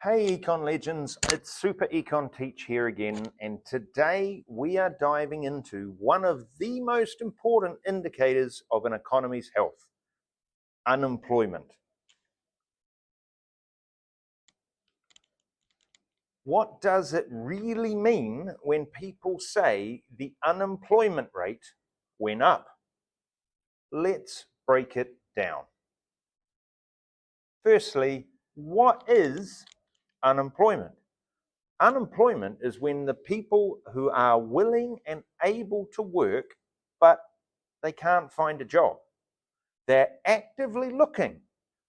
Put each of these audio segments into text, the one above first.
Hey Econ Legends, it's SuperEconTeach here again, and today we are diving into one of the most important indicators of an economy's health: unemployment. What does it really mean when people say the unemployment rate went up? Let's break it down. Firstly, what is unemployment? Unemployment is when the people who are willing and able to work, but they can't find a job. They're actively looking,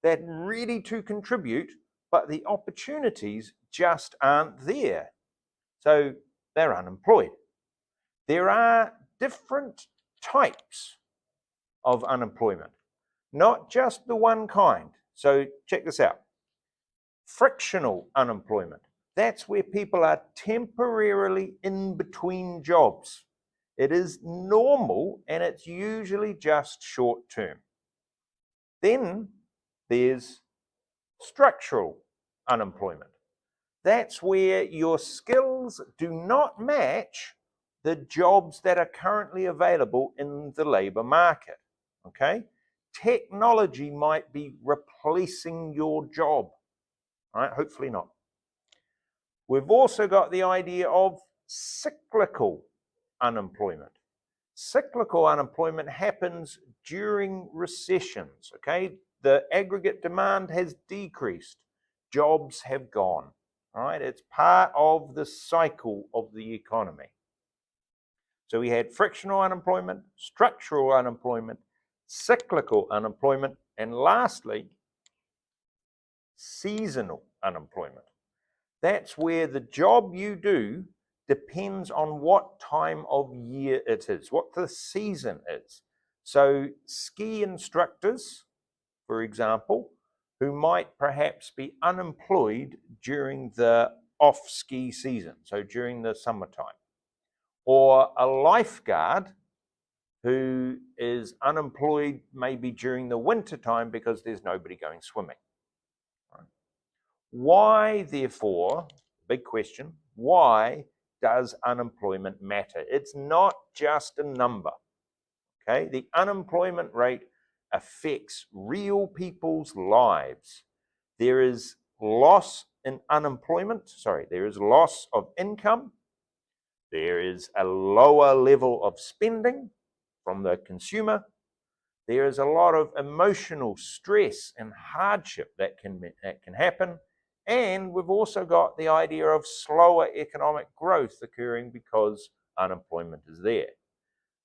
they're ready to contribute, but the opportunities just aren't there. So they're unemployed. There are different types of unemployment, not just the one kind. So check this out. Frictional unemployment. That's where people are temporarily in between jobs. It is normal and it's usually just short term. Then there's structural unemployment. That's where your skills do not match the jobs that are currently available in the labor market. Okay? Technology might be replacing your job. All right? Hopefully not. We've also got the idea of cyclical unemployment. Cyclical unemployment happens during recessions, okay? The aggregate demand has decreased. Jobs have gone, all right? It's part of the cycle of the economy. So we had frictional unemployment, structural unemployment, cyclical unemployment, and lastly, seasonal unemployment. That's where the job you do depends on what time of year it is, what the season is. So ski instructors, for example, who might perhaps be unemployed during the off-ski season, so during the summertime, or a lifeguard who is unemployed maybe during the winter time because there's nobody going swimming. Why, therefore, big question, why does unemployment matter? It's not just a number, okay? The unemployment rate affects real people's lives. There is loss in unemployment, there is loss of income, there is a lower level of spending from the consumer, there is a lot of emotional stress and hardship that can happen. And we've also got the idea of slower economic growth occurring because unemployment is there.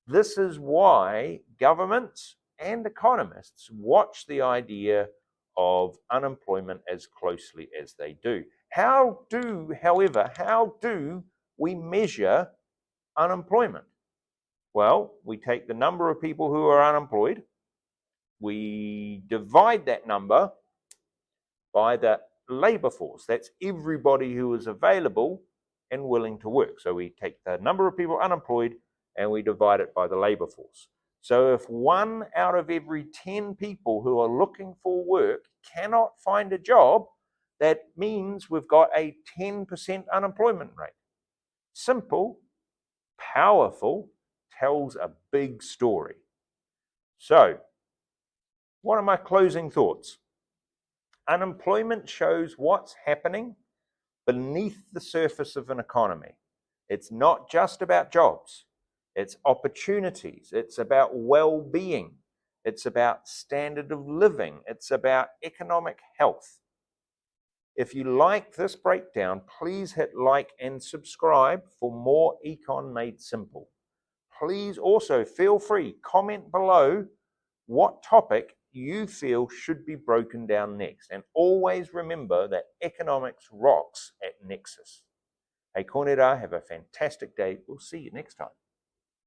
This is why governments and economists watch the idea of unemployment as closely as they do. However, how do we measure unemployment? Well, we take the number of people who are unemployed, we divide that number by the labor force. That's everybody who is available and willing to work. So we take the number of people unemployed and we divide it by the labor force. So if 1 out of every 10 people who are looking for work cannot find a job, that means we've got a 10% unemployment rate. Simple, powerful, tells a big story. So, what are my closing thoughts? Unemployment shows what's happening beneath the surface of an economy. It's not just about jobs. It's opportunities. It's about well-being. It's about standard of living. It's about economic health. If you like this breakdown, please hit like and subscribe for more Econ Made Simple. Please also feel free, comment below what topic you feel should be broken down next. And always remember that economics rocks at NEXUS. Hey, Kornera, have a fantastic day. We'll see you next time.